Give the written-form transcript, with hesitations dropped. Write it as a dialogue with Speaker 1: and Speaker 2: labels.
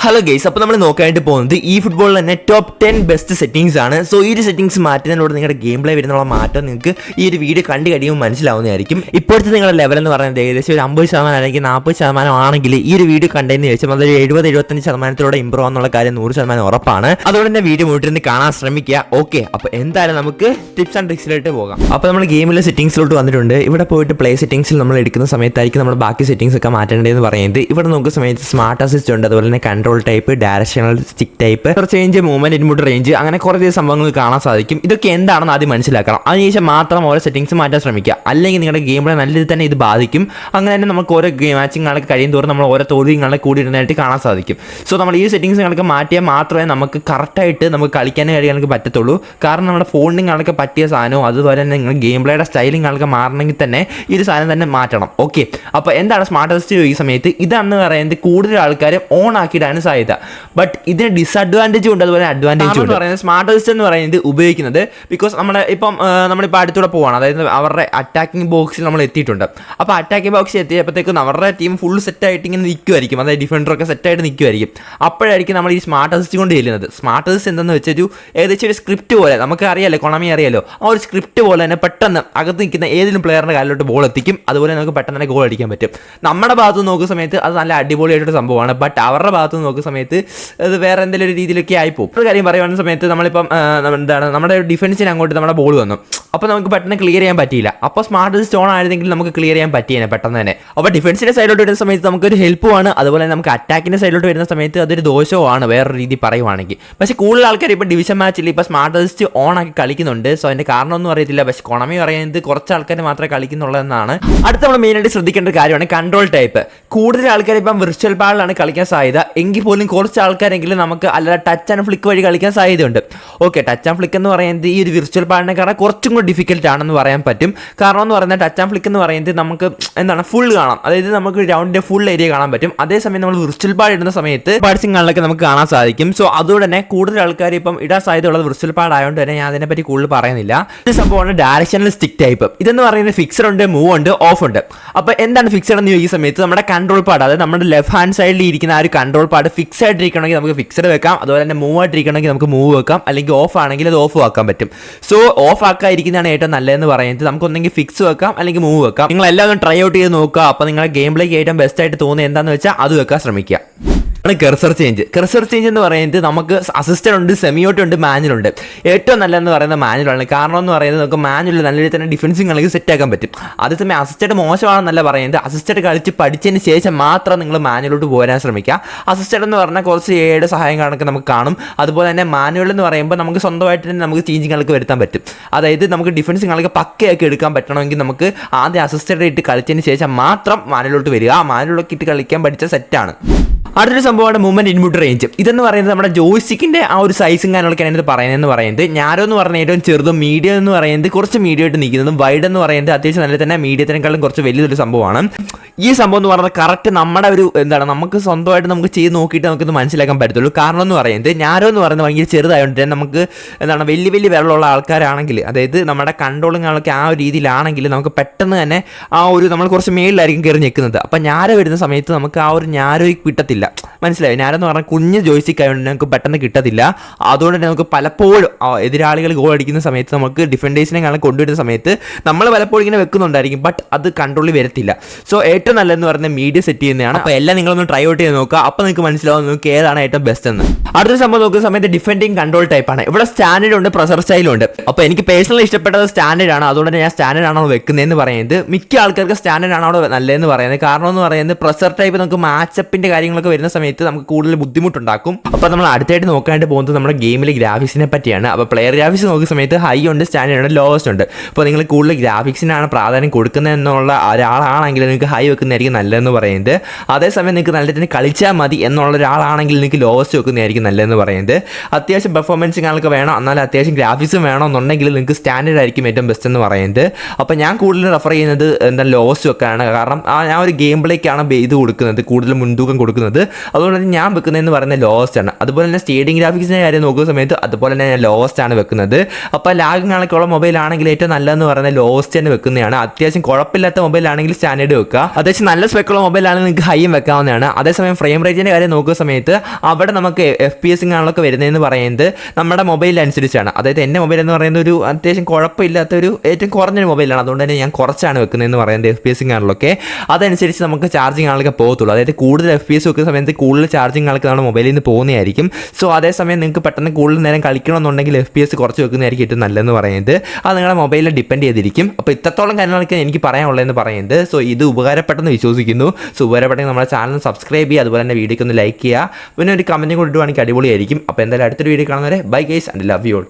Speaker 1: Hello guys, അപ്പോൾ നമ്മൾ നോക്കാനായിട്ട് പോകുന്നത് ഈ ഫുട്ബോളിൽ തന്നെ ടോപ്പ് 10 ബെസ്റ്റ് സെറ്റിംഗ്സ് ആണ്. സോ ഈ ഒരു സെറ്റിംഗ്സ് മാറ്റുന്നതിലൂടെ നിങ്ങളുടെ ഗെയിം പ്ലേ വരുന്നുള്ള മാറ്റം നിങ്ങൾക്ക് ഈ ഒരു വീഡിയോ കണ്ടു കഴിയുമ്പോൾ മനസ്സിലാവുന്നതായിരിക്കും. ഇപ്പോഴത്തെ നിങ്ങളുടെ ലെവൽ എന്ന് പറയുന്നത് ഏകദേശം ഒരു 50% അല്ലെങ്കിൽ 40% ആണെങ്കിൽ ഈ ഒരു വീഡിയോ കണ്ടതിന് ശേഷം അതൊരു 70-75% ഇമ്പ്രൂവ് ആണെന്നുള്ള കാര്യം 100% ഉറപ്പാണ്. അതുകൊണ്ട് തന്നെ വീഡിയോ മുഴുവൻ കാണാൻ ശ്രമിക്കുക. ഓക്കെ, അപ്പോൾ എന്തായാലും നമുക്ക് ടിപ്സ് ആൻഡ് ട്രിക്സിലോട്ട് പോകാം. അപ്പോൾ നമ്മൾ ഗെയിമിലെ സെറ്റിംഗ്സിലോട്ട് വന്നിട്ടുണ്ട്. ഇവിടെ പോയിട്ട് പ്ലേ സെറ്റിംഗ്സിൽ നമ്മൾ എടുക്കുന്ന സമയത്തായിരിക്കും നമ്മൾ ബാക്കി സെറ്റിംഗ്സ് ഒക്കെ മാറ്റേണ്ടതെന്ന് പറയുന്നത്. ഇവിടെ നോക്കുന്ന സമയത്ത് സ്മാർട്ട് അസിസ്റ്റ് ഉണ്ട്, അതുപോലെ തന്നെ control type, directional stick type, change, movement, input range, അങ്ങനെ കുറേ സംഭവങ്ങൾ കാണാൻ സാധിക്കും. ഇതൊക്കെ എന്താണെന്ന് ആദ്യം മനസ്സിലാക്കണം. അതിനുശേഷം മാത്രം ഓരോ സെറ്റിംഗ്സ് മാറ്റാൻ ശ്രമിക്കുക. അല്ലെങ്കിൽ നിങ്ങളുടെ ഗെയിമിലെ നല്ല രീതിയിൽ തന്നെ ഇത് ബാധിക്കും. അങ്ങനെ തന്നെ നമുക്ക് ഓരോ മാച്ചിങ്ങുകളൊക്കെ കഴിയും തോറും നമ്മൾ ഓരോ തോൽവികളെ കൂടി ഇടുന്നതായിട്ട് കാണാൻ സാധിക്കും. സോ നമ്മൾ ഈ സെറ്റിംഗ്സുകളൊക്കെ മാറ്റിയാൽ മാത്രമേ നമുക്ക് കറക്റ്റായിട്ട് നമുക്ക് കളിക്കാനും കഴിയാനൊക്കെ പറ്റത്തുള്ളൂ. കാരണം നമ്മുടെ ഫോണിങ്ങൾക്കൊക്കെ പറ്റിയ സാധനവും അതുപോലെ തന്നെ നിങ്ങൾ ഗെയിം പ്ലേയുടെ സ്റ്റൈലിങ്ങൊക്കെ മാറണമെങ്കിൽ തന്നെ ഈ ഒരു സാധനം തന്നെ മാറ്റണം. ഓക്കെ, അപ്പോൾ എന്താണ് സ്മാർട്ട് അസിസ്റ്റ് ഈ സമയത്ത്? ഇതാണെന്ന് പറയുന്നത് കൂടുതൽ ആൾക്കാർ ഓൺ ആക്കിയിട്ടാണ് സാധ്യത. ബട്ട് ഇതിന് ഡിസഡ്വാൻറ്റേജും ഉണ്ട്, അതുപോലെ അഡ്വാൻറ്റേജും ഉണ്ട്. പറയുന്നത് സ്മാർട്ട് അസിസ്റ്റ് എന്ന് പറയുന്നത് ഉപയോഗിക്കുന്നത് ബിക്കോസ് നമ്മളിപ്പോൾ അടുത്തൂടെ പോവാണ്, അതായത് അവരുടെ അറ്റാക്കിംഗ് ബോക്സിൽ നമ്മൾ എത്തിയിട്ടുണ്ട്. അപ്പോൾ അറ്റാക്കിംഗ് ബോക്സിൽ എത്തിയപ്പോഴത്തേക്കും അവരുടെ ടീം ഫുൾ സെറ്റായിട്ട് ഇങ്ങനെ നിൽക്കുമായിരിക്കും, അതായത് ഡിഫൻഡറൊക്കെ സെറ്റായിട്ട് നിൽക്കുമായിരിക്കും. അപ്പോഴായിരിക്കും നമ്മൾ ഈ സ്മാർട്ട് അസിസ്റ്റ് കൊണ്ട് ചെല്ലുന്നത്. സ്മാർട്ട് അസിസ്റ്റ് എന്തെന്ന് വെച്ചൊരു ഏകദേശം ഒരു സ്ക്രിപ്റ്റ് പോലെ, നമുക്ക് അറിയാലോ, കൊണമി അറിയാലോ, ആ ഒരു സ്ക്രിപ്റ്റ് പോലെ തന്നെ പെട്ടെന്ന് അകത്ത് നിൽക്കുന്ന ഏതെങ്കിലും പ്ലെയറിൻ്റെ കാലിലോട്ട് ബോൾ എത്തിക്കും. അതുപോലെ നമുക്ക് പെട്ടെന്ന് തന്നെ ഗോൾ അടിക്കാൻ പറ്റും. നമ്മുടെ ഭാഗത്ത് നോക്കുന്ന സമയത്ത് അത് നല്ല അടിപൊളിയായിട്ടൊരു സംഭവമാണ്. ബട്ട് അവരുടെ ഭാഗത്ത് നോക്കുന്ന സമയത്ത് അത് വേറെ എന്തെങ്കിലും ഒരു രീതിയിലൊക്കെ ആയിപ്പോകും. ഒരു കാര്യം പറയുന്ന സമയത്ത് നമ്മളിപ്പം എന്താണ് നമ്മുടെ ഡിഫൻസിന് അങ്ങോട്ട് നമ്മുടെ ബോൾ വന്നു, അപ്പോൾ നമുക്ക് പെട്ടെന്ന് ക്ലിയർ ചെയ്യാൻ പറ്റിയില്ല. അപ്പോൾ സ്മാർട്ട് അസിസ്റ്റ് ഓൺ ആയിരുന്നെങ്കിൽ നമുക്ക് ക്ലിയർ ചെയ്യാൻ പറ്റിയേനെ പെട്ടെന്ന് തന്നെ. അപ്പോൾ ഡിഫൻസിൻ്റെ സൈഡിലോട്ട് വരുന്ന സമയത്ത് നമുക്കൊരു ഹെൽപ്പുമാണ്, അതുപോലെ തന്നെ നമുക്ക് അറ്റാക്കിൻ്റെ സൈഡിലോട്ട് വരുന്ന സമയത്ത് അതൊരു ദോഷവുമാണ് വേറൊരു രീതി പറയുവാണെങ്കിൽ. പക്ഷേ കൂടുതൽ ആൾക്കാർ ഇപ്പോൾ ഡിവിഷൻ മാച്ചിൽ ഇപ്പോൾ സ്മാർട്ട് അസിസ്റ്റ് ഓൺ ആക്കി കളിക്കുന്നുണ്ട്. സോ അതിൻ്റെ കാരണമൊന്നും അറിയത്തില്ല, പക്ഷേ കൊണമി പറയുന്നത് കുറച്ച് ആൾക്കാർ മാത്രമേ കളിക്കുന്നുള്ളതെന്നാണ്. അടുത്ത നമ്മൾ മെയിനായിട്ട് ശ്രദ്ധിക്കേണ്ട ഒരു കാര്യമാണ് കൺട്രോൾ ടൈപ്പ്. കൂടുതൽ ആൾക്കാർ ഇപ്പം വിർച്വൽ പാഡിലാണ് കളിക്കാൻ സാധ്യത, എങ്കിൽ പോലും കുറച്ച് ആൾക്കാരെങ്കിലും നമുക്ക് അല്ലാതെ ടച്ച് ആൻഡ് ഫ്ലിക്ക് വഴി കളിക്കാൻ സാധ്യതയുണ്ട്. ഓക്കെ, ടച്ച് ആൻഡ് ഫ്ലിക്ക് എന്ന് പറയുന്നത് ഈ ഒരു വിർച്വൽ പാഡിനെക്കാളും കുറച്ചും കൂടി ഡിഫിക്കൽട്ട് ആണെന്ന് പറയാൻ പറ്റും. കാരണം എന്ന് പറയുന്നത് ടച്ച് ആൻഡ് ഫ്ലിക്ക് എന്ന് പറയുന്നത് നമുക്ക് എന്താണ് ഫുൾ കാണാം, അതായത് നമുക്ക് ഗ്രൗണ്ടിൻ്റെ ഫുൾ ഏരിയ കാണാൻ പറ്റും. അതേസമയം നമ്മൾ വിർച്വൽ പാഡ് ഇടുന്ന സമയത്ത് പാഡ്സിങ്ങളിലൊക്കെ നമുക്ക് കാണാൻ സാധിക്കും. സോ അതുകൊണ്ട് തന്നെ കൂടുതൽ ആൾക്കാർ ഇപ്പം ഇടാൻ സാധ്യതയുള്ളത് വിർച്വൽ പാഡ് ആയതുകൊണ്ട് തന്നെ ഞാൻ അതിനെപ്പറ്റി കൂടുതൽ പറയുന്നില്ല. ഇത് സംഭവമാണ് ഡയറക്ഷണൽ സ്റ്റിക്ക് ടൈപ്പ്. ഇതെന്ന് പറയുന്നത് ഫിക്സഡ് ഉണ്ട്, മൂവ് ഉണ്ട്, ഓഫ് ഉണ്ട്. അപ്പോൾ എന്താണ് ഫിക്സഡ് എന്ന് ഈ സമയത്ത് നമ്മുടെ കൺട്രോൾ പാഡ്, അതായത് നമ്മുടെ ലെഫ്റ്റ് ഹാൻഡ് സൈഡിൽ ഇരിക്കുന്ന ആ ഒരു കൺട്രോൾ പാഡ് ഫിക്സ് ആയിട്ടിരിക്കണമെങ്കിൽ നമുക്ക് ഫിക്സഡ് വെക്കാം, അതുപോലെ തന്നെ മൂവ് ആയിട്ടിരിക്കണമെങ്കിൽ നമുക്ക് മൂവ് വെക്കാം, അല്ലെങ്കിൽ ഓഫ് ആണെങ്കിൽ അത് ഓഫ് ആക്കാൻ പറ്റും. സോ ഓഫ് ആക്കാതിരിക്കുന്നതാണ് ഏറ്റവും നല്ലതെന്ന് പറയുന്നത്. നമുക്ക് ഒന്നെങ്കിൽ ഫിക്സ് വെക്കാം അല്ലെങ്കിൽ മൂവ് വെക്കാം. നിങ്ങൾ എല്ലാം ട്രൈ ഔട്ട് ചെയ്ത് നോക്കുക. അപ്പോൾ നിങ്ങളുടെ ഗെയിം പ്ലേക്ക് ഏറ്റവും ബെസ്റ്റ് ആയിട്ട് തോന്നുന്നത് എന്താണെന്ന് വെച്ചാൽ അത് വെക്കാൻ ശ്രമിക്കുക. കെർസർ ചേഞ്ച് എന്ന് പറയുന്നത് നമുക്ക് അസിസ്റ്റന്റ് ഉണ്ട്, സെമിയോട്ട് ഉണ്ട്, മാനുവൽ ഉണ്ട്. ഏറ്റവും നല്ലതെന്ന് പറയുന്നത് മാനുവലാണ്. കാരണം എന്ന് പറയുന്നത് നമുക്ക് മാനുവൽ നല്ല രീതിയിൽ തന്നെ ഡിഫൻസിങ് കളിക്ക് സെറ്റ് ആക്കാൻ പറ്റും. അതേസമയം അസിസ്റ്റന്റ് മോശമാണെന്നല്ല പറയുന്നത്, അസിസ്റ്റന്റ് കളിച്ച് പഠിച്ചതിന് ശേഷം മാത്രം നിങ്ങൾ മാനുവലോട്ട് പോരാൻ ശ്രമിക്കുക. അസിസ്റ്റന്റ് എന്ന് പറഞ്ഞാൽ കുറച്ച് ഏഴ് സഹായം കണക്ക് നമുക്ക് കാണും. അതുപോലെ തന്നെ മാനുവൽ എന്ന് പറയുമ്പോൾ നമുക്ക് സ്വന്തമായിട്ട് തന്നെ നമുക്ക് ചേഞ്ചിങ് കളിക്ക് വരുത്താൻ പറ്റും. അതായത് നമുക്ക് ഡിഫൻസിങ് കളിക്ക് പക്കയാക്കി എടുക്കാൻ പറ്റണമെങ്കിൽ നമുക്ക് ആദ്യം അസിസ്റ്റന്റ് ഇട്ട് കളിച്ചതിന് ശേഷം മാത്രം മാനുവലോട്ട് വരിക. ആ മാനുവലൊക്കെ ഇട്ട് കളിക്കാൻ പഠിച്ച സെറ്റാണ്. അടുത്തൊരു സംഭവമാണ് മൂവ്മെന്റ്, ഇൻപുട്ട് റേഞ്ച്. ഇതെന്ന് പറയുന്നത് നമ്മുടെ ജോയ്സ്റ്റിക്കിൻ്റെ ആ ഒരു സൈസും കാര്യങ്ങളൊക്കെയാണ് ഇത് പറയുന്നതെന്ന് പറയുന്നത്. ഞാരോ എന്ന് പറഞ്ഞാൽ ഏറ്റവും ചെറുതും, മീഡിയം എന്ന് പറയുന്നത് കുറച്ച് മീഡിയം ആയിട്ട് നിൽക്കുന്നതും, വൈഡ് എന്ന് പറയുന്നത് അത്യാവശ്യം നല്ല തന്നെ മീഡിയത്തിനേക്കാളും കുറച്ച് വലിയൊരു സംഭവമാണ്. ഈ സംഭവം എന്ന് പറയുന്നത് കറക്റ്റ് നമ്മുടെ ഒരു എന്താണ് നമുക്ക് സ്വന്തമായിട്ട് നമുക്ക് ചെയ്ത് നോക്കിയിട്ട് നമുക്കിത് മനസ്സിലാക്കാൻ പറ്റത്തുള്ളൂ. കാരണം എന്ന് പറയുന്നത് ഞാരോ എന്ന് പറയുന്നത് ഭയങ്കര ചെറുതായതുകൊണ്ട് തന്നെ നമുക്ക് എന്താണ് വലിയ വിരലുള്ള ആൾക്കാരാണെങ്കിൽ, അതായത് നമ്മുടെ കൺട്രോളിങ്ങൊക്കെ ആ ഒരു രീതിയിലാണെങ്കിൽ നമുക്ക് പെട്ടെന്ന് തന്നെ ആ ഒരു നമ്മൾ കുറച്ച് മേളിലായിരിക്കും കയറി നിൽക്കുന്നത്. അപ്പം ഞാരോ വരുന്ന സമയത്ത് നമുക്ക് ആ ഒരു ഞാരോയ്ക്ക് കിട്ടത്തില്ല. മനസ്സിലായി? ഞാനെന്ന് പറഞ്ഞാൽ കുഞ്ഞ് ജോയ്സ്റ്റിക്ക് ആയതുകൊണ്ട് നമുക്ക് പെട്ടെന്ന് കിട്ടത്തില്ല. അതുകൊണ്ട് തന്നെ നമുക്ക് പലപ്പോഴും എതിരാളികൾ ഗോൾ അടിക്കുന്ന സമയത്ത് നമുക്ക് ഡിഫൻഡേഴ്സിനെ കൊണ്ടുവരുന്ന സമയത്ത് നമ്മൾ പലപ്പോഴും ഇങ്ങനെ വെക്കുന്നുണ്ടായിരിക്കും, ബട്ട് അത് കൺട്രോളിൽ വരത്തില്ല. സോ ഏറ്റവും നല്ലതെന്ന് പറയുന്നത് മീഡിയം സെറ്റ് ചെയ്യുന്നതാണ്. അപ്പോൾ എല്ലാം നിങ്ങളൊന്ന് ട്രൈ ഔട്ട് ചെയ്ത് നോക്കുക. അപ്പോൾ നിങ്ങൾക്ക് മനസ്സിലാവും നിങ്ങൾക്ക് ഏതാണ് ഏറ്റവും ബെസ്റ്റ് എന്ന്. അടുത്ത സംഭവം നോക്കുന്ന സമയത്ത് ഡിഫെൻഡിങ് കൺട്രോൾ ടൈപ്പാണ്. ഇവിടെ സ്റ്റാൻഡേർഡ് ഉണ്ട്, പ്രഷർ സ്റ്റൈലും ഉണ്ട്. അപ്പോൾ എനിക്ക് പേഴ്സണലി ഇഷ്ടപ്പെട്ടത് സ്റ്റാൻഡേർഡ് ആണ്. അതുകൊണ്ട് തന്നെ ഞാൻ സ്റ്റാൻഡേർഡ് ആണോ വെക്കുന്നതെന്ന് പറയുന്നത്. മിക്ക ആൾക്കാർക്ക് സ്റ്റാൻഡേർഡ് ആണോ നല്ലതെന്ന് പറയുന്നത്. കാരണം എന്ന് പറയുന്നത് പ്രഷർ ടൈപ്പ് നമുക്ക് മാച്ചപ്പിൻ്റെ കാര്യങ്ങളൊക്കെ വരുന്ന സമയത്ത് നമുക്ക് കൂടുതൽ ബുദ്ധിമുട്ടുണ്ടാക്കും. അപ്പോൾ നമ്മൾ അടുത്തായിട്ട് നോക്കാനായിട്ട് പോകുന്നത് നമ്മുടെ ഗെയിമിലെ ഗ്രാഫിക്സിനെ പറ്റിയാണ്. അപ്പോൾ പ്ലെയർ ഗ്രാഫിക്സ് നോക്കുന്ന സമയത്ത് ഹൈ ഉണ്ട്, സ്റ്റാൻഡേർഡ് ഉണ്ട്, ലോവസ്റ്റ് ഉണ്ട്. അപ്പോൾ നിങ്ങൾ കൂടുതൽ ഗ്രാഫിക്സിനാണ് പ്രാധാന്യം കൊടുക്കുന്നത് എന്നുള്ള ഒരാളാണെങ്കിൽ നിങ്ങൾക്ക് ഹൈ വെക്കുന്നതായിരിക്കും നല്ലതെന്ന് പറയുന്നത്. അതേസമയം നിങ്ങൾക്ക് നല്ല തന്നെ കളിച്ചാൽ മതി എന്നുള്ള ഒരാളാണെങ്കിൽ നിങ്ങൾക്ക് ലോവസ്റ്റ് വെക്കുന്നതായിരിക്കും നല്ലതെന്ന് പറയുന്നത്. അത്യാവശ്യം പെർഫോമൻസ് നിങ്ങൾക്ക് വേണം, എന്നാലും അത്യാവശ്യം ഗ്രാഫിക്സും വേണമെന്നുണ്ടെങ്കിൽ നിങ്ങൾക്ക് സ്റ്റാൻഡേർഡ് ആയിരിക്കും ഏറ്റവും ബെസ്റ്റ് എന്ന് പറയുന്നത്. അപ്പോൾ ഞാൻ കൂടുതൽ റെഫർ ചെയ്യുന്നത് എന്താ ലോവസ്റ്റ് വെക്കാനാണ്. കാരണം ഞാൻ ഒരു ഗെയിം പ്ലേക്കാണ് ഇത് കൊടുക്കുന്നത്, കൂടുതൽ മുൻതൂക്കം കൊടുക്കുന്നത്. വെക്കുന്നത്. അതുകൊണ്ട് തന്നെ ഞാൻ വെക്കുന്നതെന്ന് പറയുന്നത് ലോവസ്റ്റ് ആണ്. അതുപോലെ തന്നെ സ്റ്റേഡിയം ഗ്രാഫിക്സിൻ്റെ കാര്യം നോക്കുന്ന സമയത്ത് അതുപോലെ തന്നെ ഞാൻ ലോവസ്റ്റ് ആണ് വെക്കുന്നത്. അപ്പോൾ ലാഗിങ് കണക്കുള്ള മൊബൈലാണെങ്കിൽ ഏറ്റവും നല്ലതെന്ന് പറയുന്നത് ലോവസ്റ്റ് തന്നെ വെക്കുന്നതാണ്. അത്യാവശ്യം കുഴപ്പമില്ലാത്ത മൊബൈലാണെങ്കിൽ സ്റ്റാൻഡേർഡ് വെക്കുക. അത്യാവശ്യം നല്ല സ്പെക്കുള്ള മൊബൈലാണെങ്കിൽ നിങ്ങൾക്ക് ഹൈയും വെക്കാവുന്നതാണ്. അതേസമയം ഫ്രെയിം റേറ്റിൻ്റെ കാര്യം നോക്കുന്ന സമയത്ത് അവിടെ നമുക്ക് FPS കാണലൊക്കെ വരുന്നതെന്ന് പറയുന്നത് നമ്മുടെ മൊബൈലനുസരിച്ചാണ്. അതായത് എൻ്റെ മൊബൈൽ എന്ന് പറയുന്നത് ഒരു അത്യാവശ്യം കുഴപ്പമില്ലാത്ത ഒരു ഏറ്റവും കുറഞ്ഞൊരു മൊബൈലാണ്. അതുകൊണ്ട് തന്നെ ഞാൻ കുറച്ചാണ് വെക്കുന്നതെന്ന് പറയുന്നത് FPS കാണലൊക്കെ. അതനുസരിച്ച് നമുക്ക് ചാർജിങ് ആളൊക്കെ പോകത്തുള്ളൂ. അതായത് കൂടുതൽ FPS വെക്കുന്ന സമയത്ത് കൂടുതൽ ചാർജിങ് ആൾക്ക് നമ്മുടെ മൊബൈലിൽ നിന്ന് പോകുന്നതായിരിക്കും. സോ അതേസമയം നിങ്ങൾക്ക് പെട്ടെന്ന് കൂടുതൽ നേരം കളിക്കണമെന്നുണ്ടെങ്കിൽ FPS കുറച്ച് വെക്കുന്നതായിരിക്കും ഏറ്റവും നല്ലതെന്ന് പറയുന്നത്. അത് നിങ്ങളുടെ മൊബൈലിൽ ഡിപ്പെൻഡ് ചെയ്തിരിക്കും. അപ്പോൾ ഇത്രത്തോളം കാര്യങ്ങളൊക്കെ എനിക്ക് പറയാനുള്ളതെന്ന് പറയുന്നത്. സോ ഇത് ഉപകാരപ്പെട്ടെന്ന് വിശ്വസിക്കുന്നു. സോ ഉപകാരപ്പെട്ടെങ്കിൽ നമ്മുടെ ചാനൽ സബ്സ്ക്രൈബ് ചെയ്യുക, അതുപോലെ തന്നെ വീഡിയോക്ക് ഒന്ന് ലൈക്ക് ചെയ്യുക, പിന്നെ ഒരു കമൻറ്റും കൂടി ഇടുവാണെങ്കിൽ അടിപൊളിയായിരിക്കും. അപ്പോൾ എന്തായാലും അടുത്തൊരു വീഡിയോ കാണുന്നവരെ bye guys and love you all.